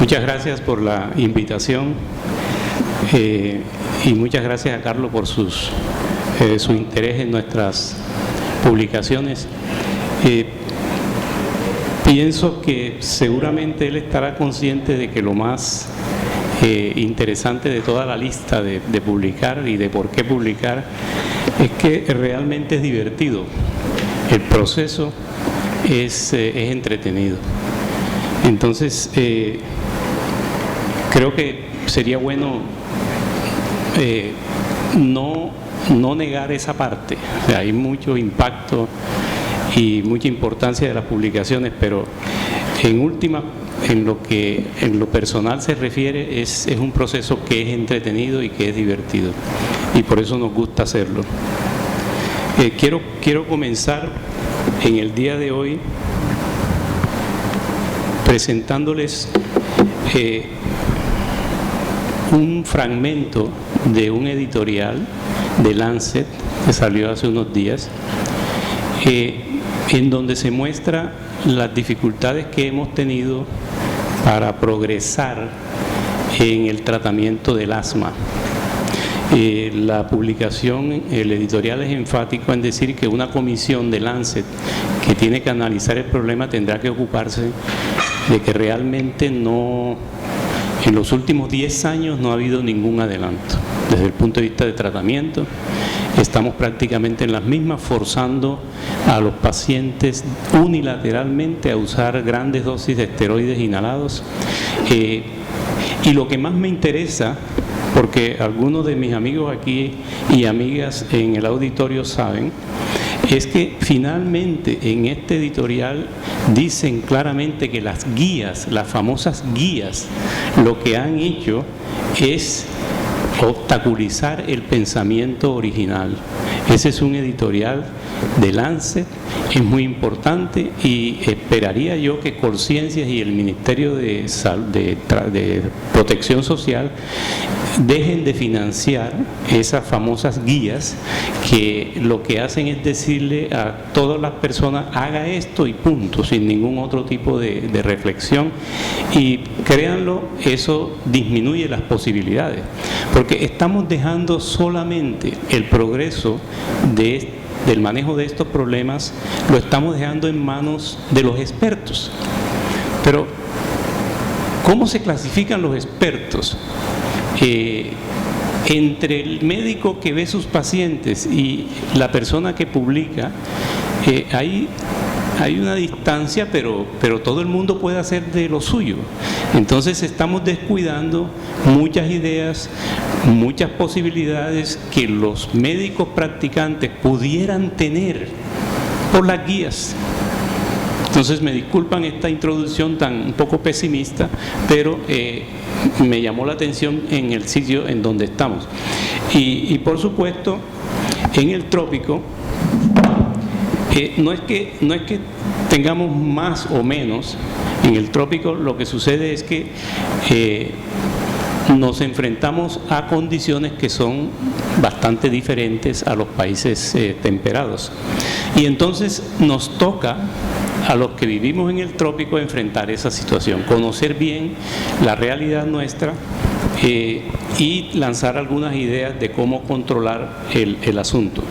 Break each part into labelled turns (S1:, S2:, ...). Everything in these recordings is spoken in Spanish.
S1: Muchas gracias por la invitación y muchas gracias a Carlos por su interés en nuestras publicaciones. Pienso que seguramente él estará consciente de que lo más interesante de toda la lista de publicar y de por qué publicar es que realmente es divertido. El proceso es entretenido. Entonces, creo que sería bueno no negar esa parte. O sea, hay mucho impacto y mucha importancia de las publicaciones, pero en última, en lo personal se refiere, es un proceso que es entretenido y que es divertido, y por eso nos gusta hacerlo. Quiero comenzar en el día de hoy presentándoles un fragmento de un editorial de Lancet que salió hace unos días, en donde se muestra las dificultades que hemos tenido para progresar en el tratamiento del asma. La publicación, el editorial es enfático en decir que una comisión de Lancet que tiene que analizar el problema tendrá que ocuparse de que realmente en los últimos 10 años no ha habido ningún adelanto. Desde el punto de vista de tratamiento, estamos prácticamente en las mismas, forzando a los pacientes unilateralmente a usar grandes dosis de esteroides inhalados. Y lo que más me interesa, porque algunos de mis amigos aquí y amigas en el auditorio saben, es que finalmente en este editorial dicen claramente que las guías, las famosas guías, lo que han hecho es obstaculizar el pensamiento original. Ese es un editorial de Lancet, es muy importante, y esperaría yo que Colciencias y el Ministerio de Protección Social dejen de financiar esas famosas guías que lo que hacen es decirle a todas las personas: haga esto y punto, sin ningún otro tipo de reflexión. Y créanlo, eso disminuye las posibilidades, porque estamos dejando solamente el progreso del manejo de estos problemas, lo estamos dejando en manos de los expertos. Pero ¿cómo se clasifican los expertos? Entre el médico que ve sus pacientes y la persona que publica, hay una distancia, pero todo el mundo puede hacer de lo suyo. Entonces estamos descuidando muchas ideas, muchas posibilidades que los médicos practicantes pudieran tener por las guías. Entonces me disculpan esta introducción tan un poco pesimista, pero me llamó la atención en el sitio en donde estamos. Y por supuesto, en el trópico, no es que tengamos más o menos. En el trópico lo que sucede es que nos enfrentamos a condiciones que son bastante diferentes a los países temperados. Y entonces nos toca a los que vivimos en el trópico enfrentar esa situación, conocer bien la realidad nuestra y lanzar algunas ideas de cómo controlar el asunto.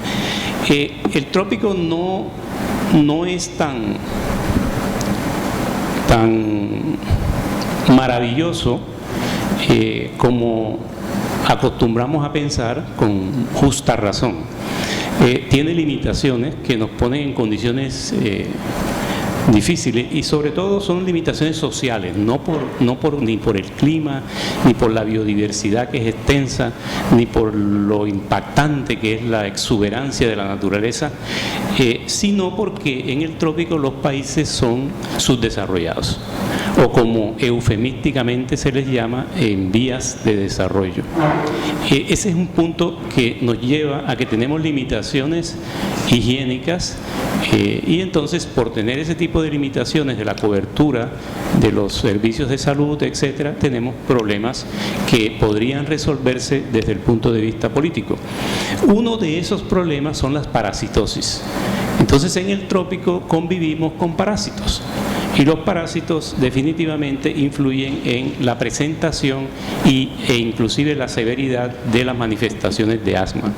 S1: El trópico no es tan maravilloso como acostumbramos a pensar, con justa razón. Tiene limitaciones que nos ponen en condiciones difíciles, y sobre todo son limitaciones sociales, ni por el clima, ni por la biodiversidad que es extensa, ni por lo impactante que es la exuberancia de la naturaleza, sino porque en el trópico los países son subdesarrollados, o como eufemísticamente se les llama, en vías de desarrollo. Ese es un punto que nos lleva a que tenemos limitaciones higiénicas, y entonces, por tener ese tipo de limitaciones de la cobertura de los servicios de salud, etcétera, tenemos problemas que podrían resolverse desde el punto de vista político. Uno de esos problemas son las parasitosis. Entonces, en el trópico convivimos con parásitos. Y los parásitos definitivamente influyen en la presentación e inclusive la severidad de las manifestaciones de asma.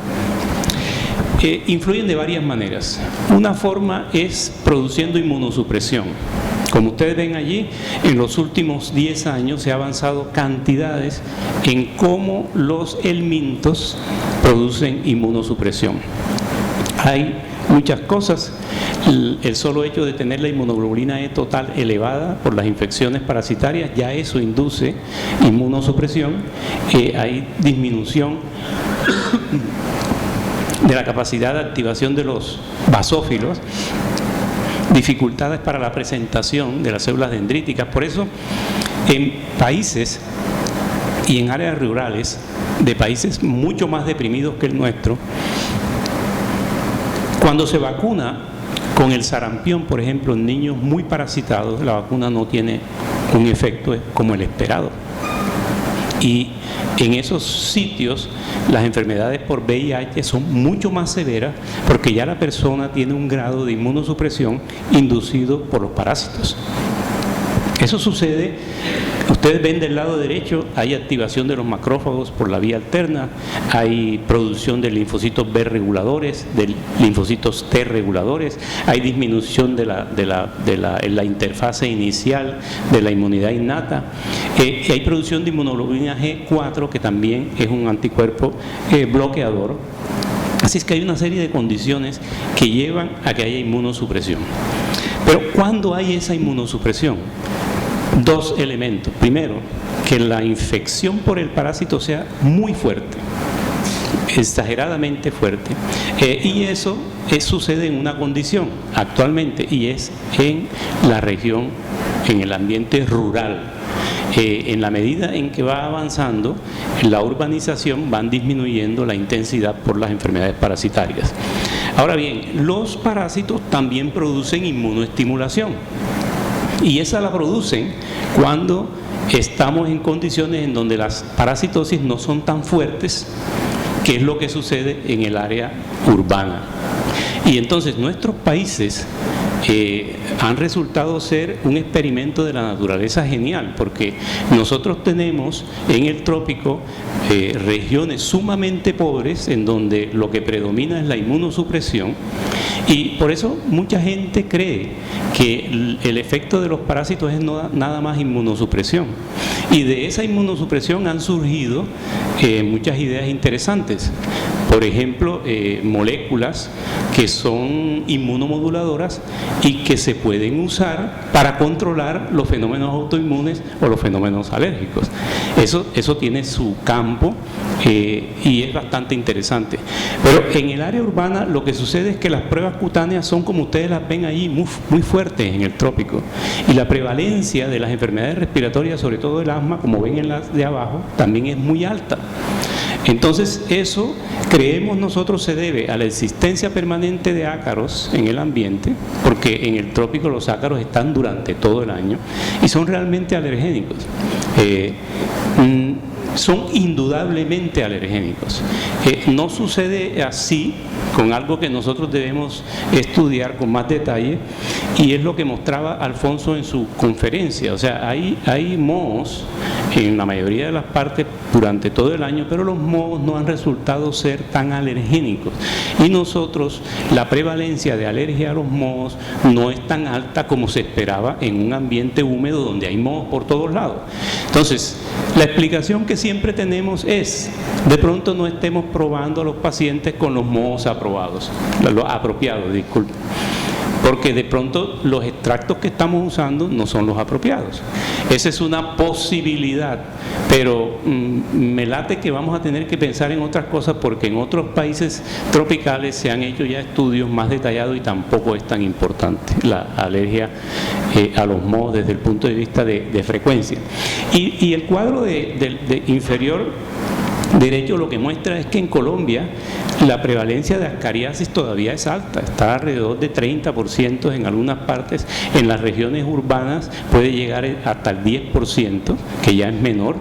S1: Influyen de varias maneras. Una forma es produciendo inmunosupresión. Como ustedes ven allí, en los últimos 10 años se ha avanzado cantidades en cómo los helmintos producen inmunosupresión. Hay muchas cosas. El solo hecho de tener la inmunoglobulina E total elevada por las infecciones parasitarias, ya eso induce inmunosupresión. Hay disminución de la capacidad de activación de los basófilos, dificultades para la presentación de las células dendríticas. Por eso, en países y en áreas rurales, de países mucho más deprimidos que el nuestro, cuando se vacuna con el sarampión, por ejemplo, en niños muy parasitados, la vacuna no tiene un efecto como el esperado. Y en esos sitios las enfermedades por VIH son mucho más severas porque ya la persona tiene un grado de inmunosupresión inducido por los parásitos. Eso sucede, ustedes ven del lado derecho, hay activación de los macrófagos por la vía alterna, hay producción de linfocitos B reguladores, de linfocitos T reguladores, hay disminución de la interfase inicial de la inmunidad innata, y hay producción de inmunoglobulina G4, que también es un anticuerpo bloqueador. Así es que hay una serie de condiciones que llevan a que haya inmunosupresión. Pero ¿cuándo hay esa inmunosupresión? Dos elementos. Primero, que la infección por el parásito sea muy fuerte, exageradamente fuerte. Y eso sucede en una condición actualmente, y es en la región, en el ambiente rural. En la medida en que va avanzando la urbanización, van disminuyendo la intensidad por las enfermedades parasitarias. Ahora bien, los parásitos también producen inmunoestimulación, y esa la producen cuando estamos en condiciones en donde las parasitosis no son tan fuertes, que es lo que sucede en el área urbana. Y entonces nuestros países han resultado ser un experimento de la naturaleza genial, porque nosotros tenemos en el trópico regiones sumamente pobres en donde lo que predomina es la inmunosupresión, y por eso mucha gente cree que el efecto de los parásitos es nada más inmunosupresión, y de esa inmunosupresión han surgido muchas ideas interesantes. Por ejemplo, moléculas que son inmunomoduladoras y que se pueden usar para controlar los fenómenos autoinmunes o los fenómenos alérgicos. Eso tiene su campo y es bastante interesante. Pero en el área urbana lo que sucede es que las pruebas cutáneas son, como ustedes las ven ahí, muy fuertes en el trópico. Y la prevalencia de las enfermedades respiratorias, sobre todo el asma, como ven en las de abajo, también es muy alta. Entonces eso, creemos nosotros, se debe a la existencia permanente de ácaros en el ambiente, porque en el trópico los ácaros están durante todo el año y son realmente alergénicos. Son indudablemente alergénicos. No sucede así con algo que nosotros debemos estudiar con más detalle, y es lo que mostraba Alfonso en su conferencia. O sea, hay mohos en la mayoría de las partes durante todo el año, pero los mohos no han resultado ser tan alergénicos, y nosotros, la prevalencia de alergia a los mohos no es tan alta como se esperaba en un ambiente húmedo donde hay mohos por todos lados. Entonces, la explicación que siempre tenemos es, de pronto no estemos probando a los pacientes con los mohos apropiados, disculpen, porque de pronto los extractos que estamos usando no son los apropiados. Esa es una posibilidad, pero me late que vamos a tener que pensar en otras cosas, porque en otros países tropicales se han hecho ya estudios más detallados y tampoco es tan importante la alergia a los mohos desde el punto de vista de frecuencia. Y el cuadro de inferior derecho lo que muestra es que en Colombia la prevalencia de ascariasis todavía es alta, está alrededor de 30% en algunas partes. En las regiones urbanas puede llegar hasta el 10%, que ya es menor.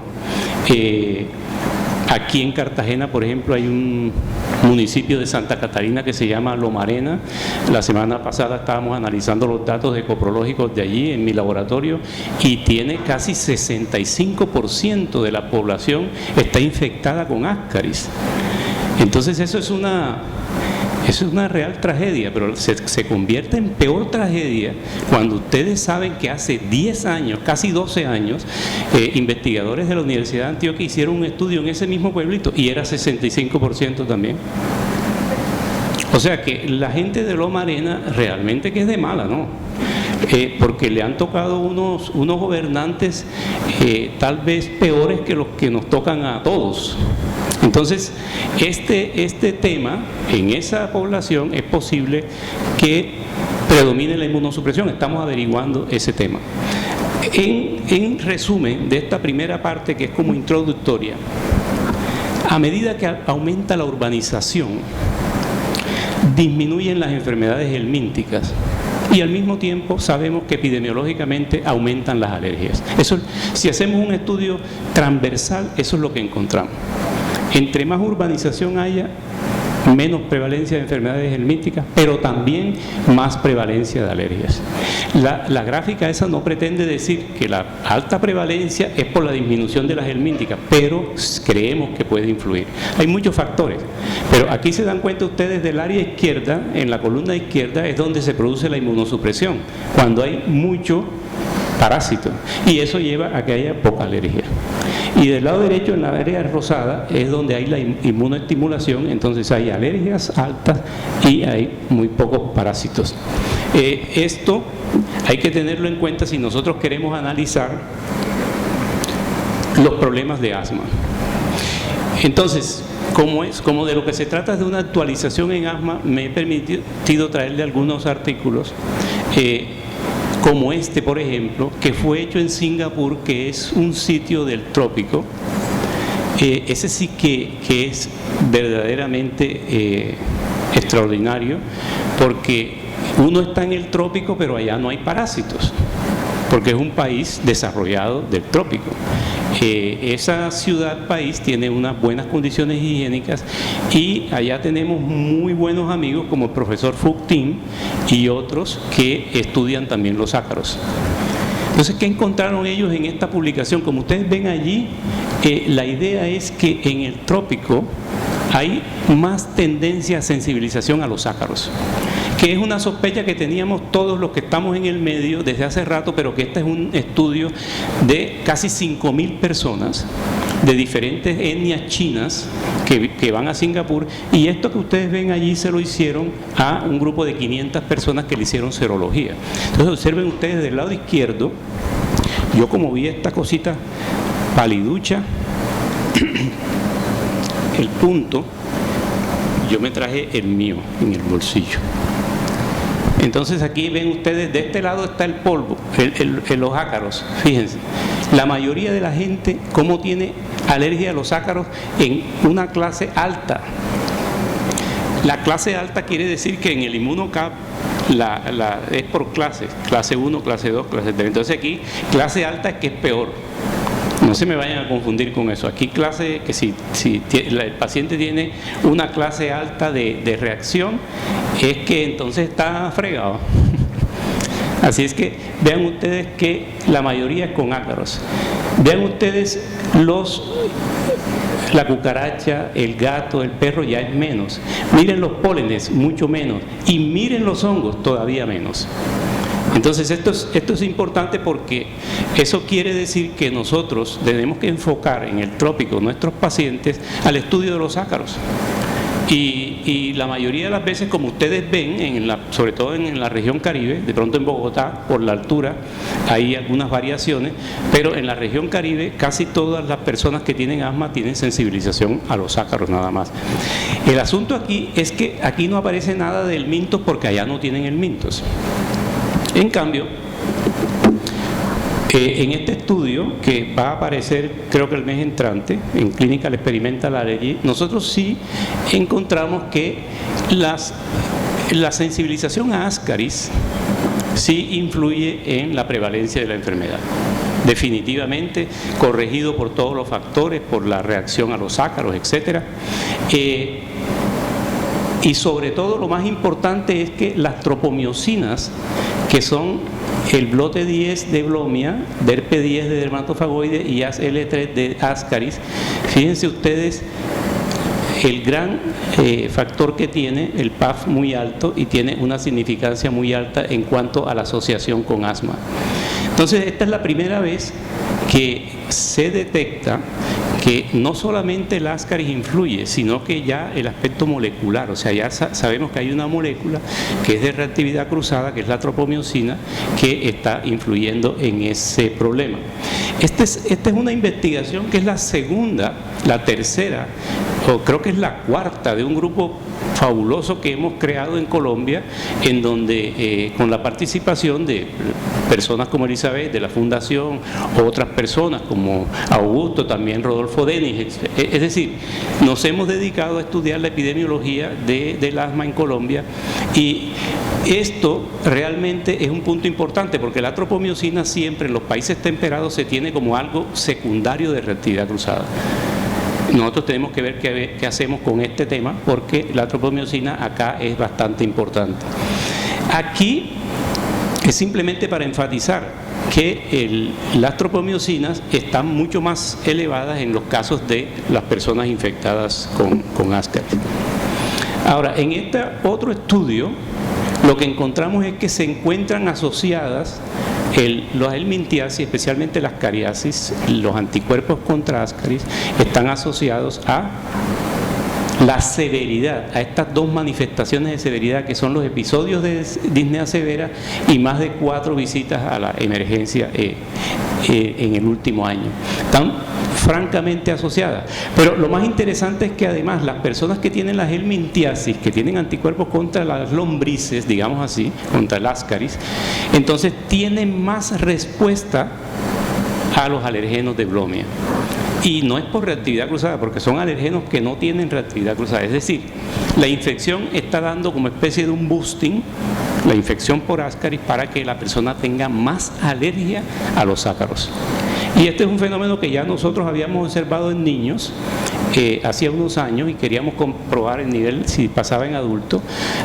S1: Aquí en Cartagena, por ejemplo, hay municipio de Santa Catarina que se llama Lomarena. La semana pasada estábamos analizando los datos ecoprológicos de allí en mi laboratorio y tiene casi 65% de la población está infectada con Ascaris. Entonces eso es una real tragedia, pero se convierte en peor tragedia cuando ustedes saben que hace 10 años, casi 12 años, investigadores de la Universidad de Antioquia hicieron un estudio en ese mismo pueblito y era 65% también. O sea que la gente de Lomarena realmente que es de mala, ¿no? Porque le han tocado unos gobernantes tal vez peores que los que nos tocan a todos. Entonces, este tema en esa población es posible que predomine la inmunosupresión. Estamos averiguando ese tema. En resumen de esta primera parte, que es como introductoria, a medida que aumenta la urbanización, disminuyen las enfermedades helmínticas y al mismo tiempo sabemos que epidemiológicamente aumentan las alergias. Eso, si hacemos un estudio transversal, eso es lo que encontramos. Entre más urbanización haya, menos prevalencia de enfermedades helmínticas, pero también más prevalencia de alergias. La gráfica esa no pretende decir que la alta prevalencia es por la disminución de las helmínticas, pero creemos que puede influir. Hay muchos factores, pero aquí se dan cuenta ustedes del área izquierda, en la columna izquierda es donde se produce la inmunosupresión, cuando hay mucho parásito, y eso lleva a que haya poca alergia. Y del lado derecho, en la área rosada, es donde hay la inmunoestimulación, entonces hay alergias altas y hay muy pocos parásitos. Esto hay que tenerlo en cuenta si nosotros queremos analizar los problemas de asma. Entonces, como de lo que se trata es de una actualización en asma, me he permitido traerle algunos artículos como este, por ejemplo, que fue hecho en Singapur, que es un sitio del trópico. Ese sí que es verdaderamente extraordinario, porque uno está en el trópico, pero allá no hay parásitos, porque es un país desarrollado del trópico. Esa ciudad-país tiene unas buenas condiciones higiénicas y allá tenemos muy buenos amigos como el profesor Phuc Tinh y otros que estudian también los ácaros. Entonces, ¿qué encontraron ellos en esta publicación? Como ustedes ven allí, la idea es que en el trópico hay más tendencia a sensibilización a los ácaros, que es una sospecha que teníamos todos los que estamos en el medio desde hace rato, pero que este es un estudio de casi 5.000 personas de diferentes etnias chinas que van a Singapur, y esto que ustedes ven allí se lo hicieron a un grupo de 500 personas que le hicieron serología. Entonces observen ustedes del lado izquierdo, yo como vi esta cosita paliducha, el punto, yo me traje el mío en el bolsillo. Entonces aquí ven ustedes, de este lado está el polvo, los ácaros, fíjense. La mayoría de la gente, ¿cómo tiene alergia a los ácaros? En una clase alta. La clase alta quiere decir que en el InmunoCAP es por clases, clase 1, clase 2, clase 3. Entonces aquí, clase alta es que es peor. No se me vayan a confundir con eso. Aquí clase, que si el paciente tiene una clase alta de reacción, es que entonces está fregado. Así es que vean ustedes que la mayoría es con ácaros. Vean ustedes la cucaracha, el gato, el perro ya es menos. Miren los pólenes, mucho menos. Y miren los hongos, todavía menos. Entonces esto es importante porque eso quiere decir que nosotros tenemos que enfocar en el trópico nuestros pacientes al estudio de los ácaros. Y la mayoría de las veces, como ustedes ven, sobre todo en la región Caribe, de pronto en Bogotá, por la altura, hay algunas variaciones, pero en la región Caribe casi todas las personas que tienen asma tienen sensibilización a los ácaros nada más. El asunto aquí es que aquí no aparece nada del mintos porque allá no tienen el mintos. En cambio, en este estudio, que va a aparecer creo que el mes entrante, en Clinical Experimental Allergy, nosotros sí encontramos que la sensibilización a Ascaris sí influye en la prevalencia de la enfermedad. Definitivamente, corregido por todos los factores, por la reacción a los ácaros, etc. Y sobre todo lo más importante es que las tropomiosinas, que son el blote 10 de Blomia, DERP10 de dermatofagoide y ASL3 de Ascaris, fíjense ustedes el gran factor que tiene, el PAF muy alto, y tiene una significancia muy alta en cuanto a la asociación con asma. Entonces, esta es la primera vez que se detecta que no solamente el Ascaris influye, sino que ya el aspecto molecular, o sea, ya sabemos que hay una molécula que es de reactividad cruzada, que es la tropomiosina, que está influyendo en ese problema. Esta es una investigación que es la segunda, la tercera, o creo que es la cuarta de un grupo fabuloso que hemos creado en Colombia, en donde con la participación de personas como Elizabeth, de la Fundación, otras personas como Augusto, también Rodolfo Denis, es decir, nos hemos dedicado a estudiar la epidemiología del asma en Colombia, y esto realmente es un punto importante porque la tropomiosina siempre en los países temperados se tiene como algo secundario de reactividad cruzada. Nosotros tenemos que ver qué hacemos con este tema, porque la tropomiosina acá es bastante importante. Aquí es simplemente para enfatizar que las tropomiosinas están mucho más elevadas en los casos de las personas infectadas con Ascaris. Ahora, en este otro estudio, lo que encontramos es que se encuentran asociadas los helmintiasis, especialmente las cariasis, los anticuerpos contra Ascaris, están asociados a la severidad, a estas dos manifestaciones de severidad que son los episodios de disnea severa y más de 4 visitas a la emergencia en el último año. Están francamente asociadas. Pero lo más interesante es que además las personas que tienen la helmintiasis, que tienen anticuerpos contra las lombrices, digamos así, contra el Ascaris, entonces tienen más respuesta a los alergenos de Blomia. Y no es por reactividad cruzada, porque son alergenos que no tienen reactividad cruzada. Es decir, la infección está dando como especie de un boosting, la infección por Ascaris, para que la persona tenga más alergia a los ácaros. Y este es un fenómeno que ya nosotros habíamos observado en niños hacía unos años, y queríamos comprobar el nivel si pasaba en adultos.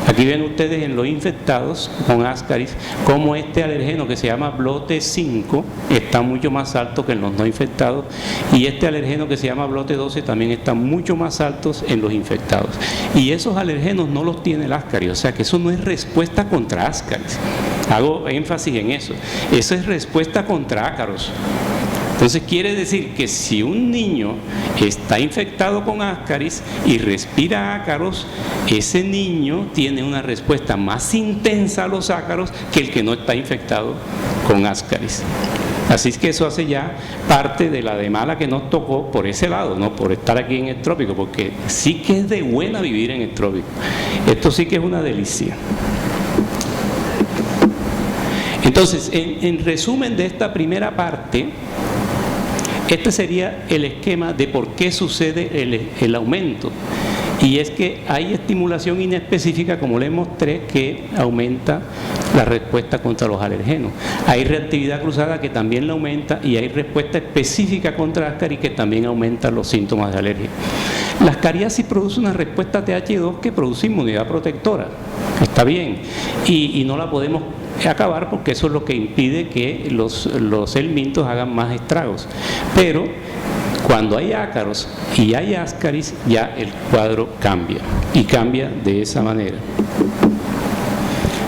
S1: Aquí ven ustedes en los infectados con Ascaris cómo este alergeno que se llama blote 5 está mucho más alto que en los no infectados, y este alergeno que se llama blote 12 también está mucho más altos en los infectados. Y esos alergenos no los tiene el Ascaris, o sea que eso no es respuesta contra Ascaris. Hago énfasis en eso. Eso es respuesta contra ácaros. Entonces quiere decir que si un niño está infectado con Ascaris y respira ácaros, ese niño tiene una respuesta más intensa a los ácaros que el que no está infectado con Ascaris. Así es que eso hace ya parte de la de mala que nos tocó por ese lado, no por estar aquí en el trópico, porque sí que es de buena vivir en el trópico. Esto sí que es una delicia. Entonces, en resumen de esta primera parte, este sería el esquema de por qué sucede el aumento. Y es que hay estimulación inespecífica, como les mostré, que aumenta la respuesta contra los alergenos. Hay reactividad cruzada que también la aumenta, y hay respuesta específica contra Ascaris que también aumenta los síntomas de alergia. Las cariasis producen una respuesta TH2 que produce inmunidad protectora. Está bien. Y no la podemos acabar porque eso es lo que impide que los helmintos hagan más estragos. Pero cuando hay ácaros y hay Ascaris, ya el cuadro cambia, y cambia de esa manera.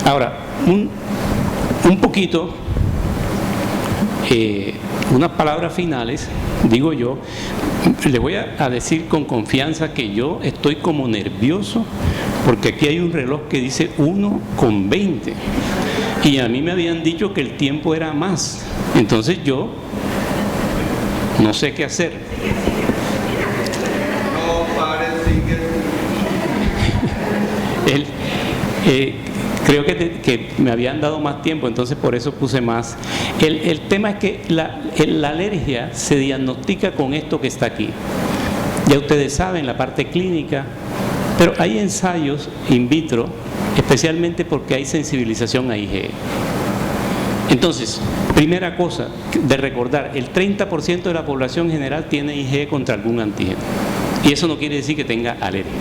S1: Ahora, un poquito, unas palabras finales, digo yo. Les voy a decir con confianza que yo estoy como nervioso porque aquí hay un reloj que dice 1:20 y a mí me habían dicho que el tiempo era más. Entonces yo no sé qué hacer. Creo que me habían dado más tiempo, entonces por eso puse más. El tema es que la alergia se diagnostica con esto que está aquí. Ya ustedes saben la parte clínica, pero hay ensayos in vitro, especialmente porque hay sensibilización a IgE. Entonces, primera cosa de recordar, el 30% de la población general tiene IgE contra algún antígeno. Y eso no quiere decir que tenga alergia.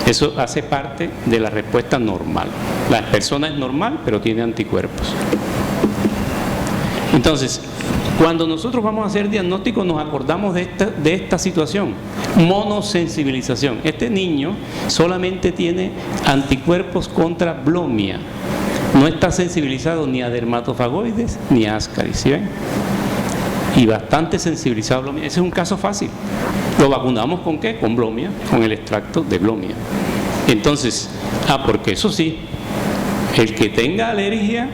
S1: Eso hace parte de la respuesta normal. La persona es normal, pero tiene anticuerpos. Entonces, cuando nosotros vamos a hacer diagnóstico, nos acordamos de esta situación, monosensibilización. Este niño solamente tiene anticuerpos contra blomia, no está sensibilizado ni a dermatofagoides ni a ascaris, ¿sí ven? Y bastante sensibilizado a blomia. Ese es un caso fácil. ¿Lo vacunamos con qué? Con blomia, con el extracto de blomia. Entonces, porque eso sí, el que tenga alergia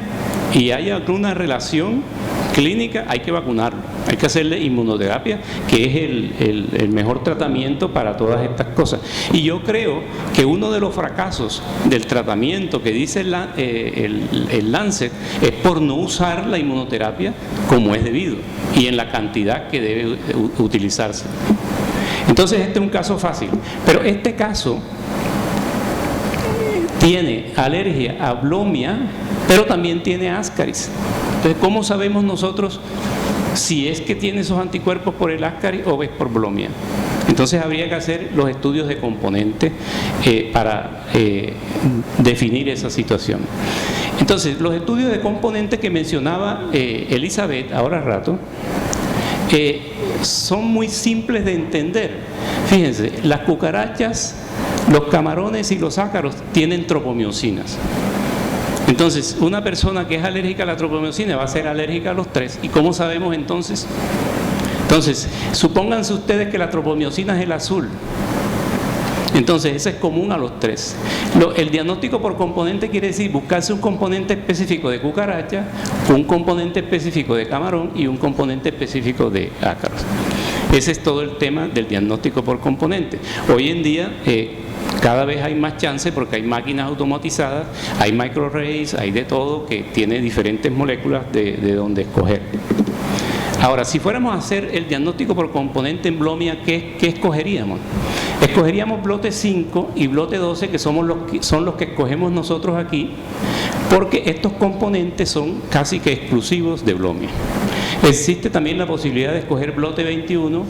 S1: y haya alguna relación clínica, hay que vacunarlo, hay que hacerle inmunoterapia, que es el mejor tratamiento para todas estas cosas. Y yo creo que uno de los fracasos del tratamiento que dice el Lancet es por no usar la inmunoterapia como es debido y en la cantidad que debe utilizarse. Entonces este es un caso fácil, pero este caso tiene alergia a blomia, pero también tiene ascaris. Entonces, ¿cómo sabemos nosotros si es que tiene esos anticuerpos por el ascaris o es por blomia? Entonces habría que hacer los estudios de componentes para definir esa situación. Entonces, los estudios de componentes que mencionaba Elizabeth ahora rato, son muy simples de entender. Fíjense, las cucarachas, los camarones y los ácaros tienen tropomiosinas. Entonces, una persona que es alérgica a la tropomiosina va a ser alérgica a los tres. ¿Y cómo sabemos entonces? Entonces, supónganse ustedes que la tropomiosina es el azul. Entonces, ese es común a los tres. El diagnóstico por componente quiere decir buscarse un componente específico de cucaracha, un componente específico de camarón y un componente específico de ácaros. Ese es todo el tema del diagnóstico por componente. Hoy en día, cada vez hay más chance porque hay máquinas automatizadas, hay microarrays, hay de todo que tiene diferentes moléculas de donde escoger. Ahora, si fuéramos a hacer el diagnóstico por componente en blomia, ¿qué escogeríamos? Escogeríamos blote 5 y blote 12, que son los que escogemos nosotros aquí, porque estos componentes son casi que exclusivos de blomia. Existe también la posibilidad de escoger blote 21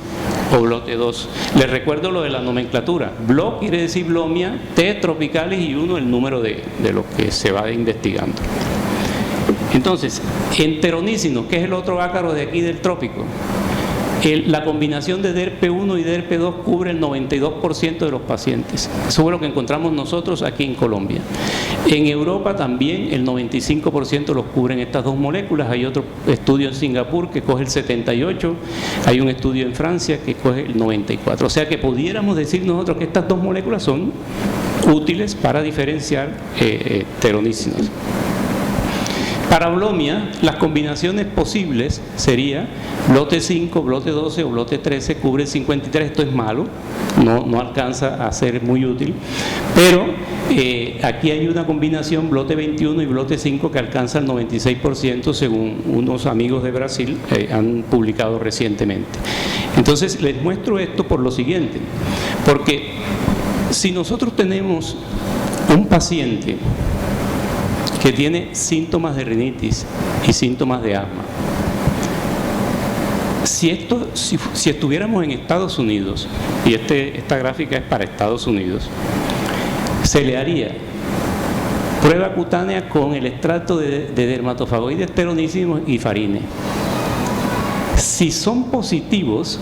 S1: o blote 2. Les recuerdo lo de la nomenclatura. Blo quiere decir blomia, T tropicales y 1 el número de lo que se va investigando. Entonces, enteronícinos, que es el otro ácaro de aquí del trópico, la combinación de DERP1 y DERP2 cubre el 92% de los pacientes. Eso es lo que encontramos nosotros aquí en Colombia. En Europa también el 95% los cubren estas dos moléculas. Hay otro estudio en Singapur que coge el 78%, hay un estudio en Francia que coge el 94%. O sea que pudiéramos decir nosotros que estas dos moléculas son útiles para diferenciar enteronícinos. Para blomia, las combinaciones posibles sería blote 5, blote 12 o blote 13, cubre el 53, esto es malo, no alcanza a ser muy útil, pero aquí hay una combinación blote 21 y blote 5 que alcanza el 96% según unos amigos de Brasil han publicado recientemente. Entonces les muestro esto por lo siguiente, porque si nosotros tenemos un paciente que tiene síntomas de rinitis y síntomas de asma, si estuviéramos en Estados Unidos, y esta gráfica es para Estados Unidos, se le haría prueba cutánea con el extracto de dermatofagoides peronísimos y farine. Si son positivos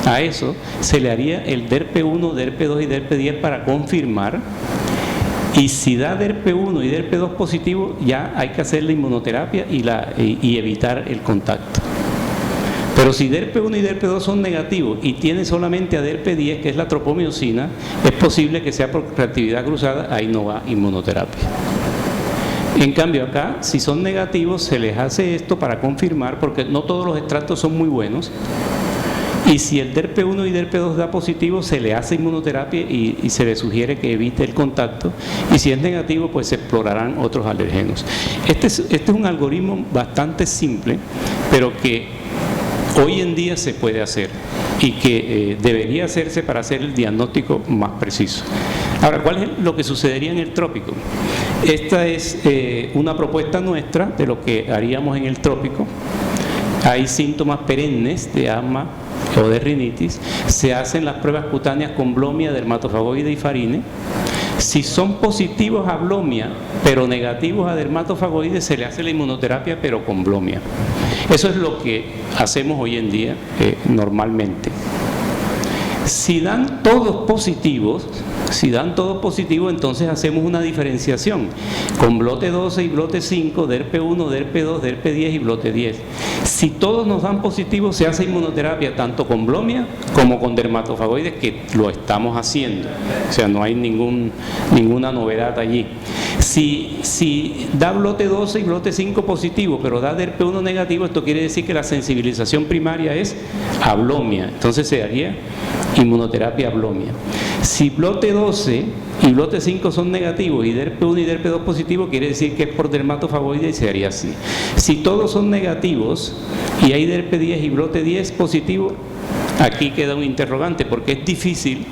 S1: a eso, se le haría el DERP1, DERP2 y DERP10 para confirmar. Y si da DERP1 y DERP2 positivo, ya hay que hacer la inmunoterapia y evitar el contacto. Pero si DERP1 y DERP2 son negativos y tiene solamente a DERP10, que es la tropomiosina, es posible que sea por reactividad cruzada, ahí no va inmunoterapia. En cambio acá, si son negativos, se les hace esto para confirmar, porque no todos los extractos son muy buenos. Y si el DERP1 y DERP2 da positivo, se le hace inmunoterapia y se le sugiere que evite el contacto. Y si es negativo, pues se explorarán otros alergenos. Este es un algoritmo bastante simple, pero que hoy en día se puede hacer y que debería hacerse para hacer el diagnóstico más preciso. Ahora, ¿cuál es lo que sucedería en el trópico? Esta es una propuesta nuestra de lo que haríamos en el trópico. Hay síntomas perennes de asma o de rinitis, se hacen las pruebas cutáneas con blomia, dermatofagoide y farine. Si son positivos a blomia, pero negativos a dermatofagoide, se le hace la inmunoterapia, pero con blomia. Eso es lo que hacemos hoy en día normalmente. Si dan todos positivos, entonces hacemos una diferenciación con blote 12 y blote 5, DERP1, DERP2, DERP10 y blote 10. Si todos nos dan positivos, se hace inmunoterapia tanto con blomia como con dermatofagoides, que lo estamos haciendo. O sea, no hay ninguna novedad allí. Si da blote 12 y blote 5 positivo, pero da DERP1 negativo, esto quiere decir que la sensibilización primaria es a blomia. Entonces se haría inmunoterapia a blomia. Si blote 12 y blote 5 son negativos y DERP1 y DERP2 positivo, quiere decir que es por dermatofagoide y se haría así. Si todos son negativos y hay DERP10 y blote 10 positivo, aquí queda un interrogante, porque es difícil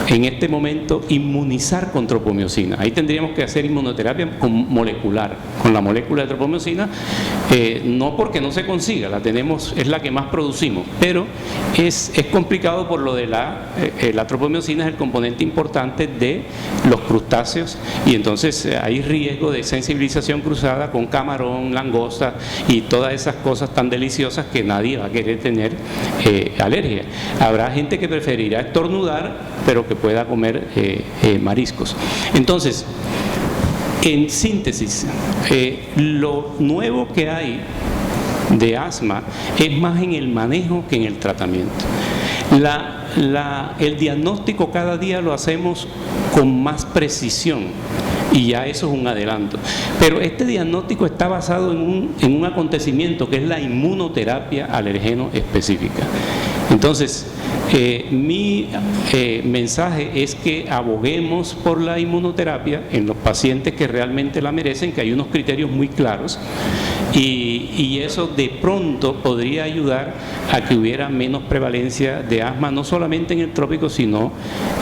S1: en este momento inmunizar con tropomiosina. Ahí tendríamos que hacer inmunoterapia molecular, con la molécula de tropomiosina, no porque no se consiga, la tenemos, es la que más producimos, pero es complicado por lo de la tropomiosina, es el componente importante de los crustáceos, y entonces hay riesgo de sensibilización cruzada con camarón, langosta y todas esas cosas tan deliciosas que nadie va a querer tener alergia. Habrá gente que preferirá estornudar, pero que pueda comer mariscos. Entonces, en síntesis, lo nuevo que hay de asma es más en el manejo que en el tratamiento. El diagnóstico cada día lo hacemos con más precisión, y ya eso es un adelanto. Pero este diagnóstico está basado en un acontecimiento que es la inmunoterapia alergeno específica. Entonces, mi mensaje es que aboguemos por la inmunoterapia en los pacientes que realmente la merecen, que hay unos criterios muy claros, y eso de pronto podría ayudar a que hubiera menos prevalencia de asma, no solamente en el trópico, sino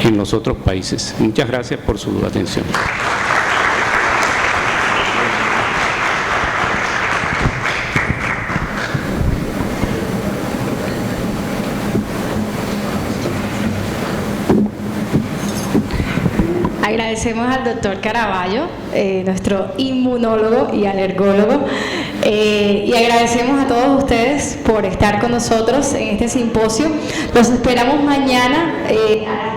S1: en los otros países. Muchas gracias por su atención.
S2: Agradecemos al doctor Caraballo, nuestro inmunólogo y alergólogo, y agradecemos a todos ustedes por estar con nosotros en este simposio. Los esperamos mañana a las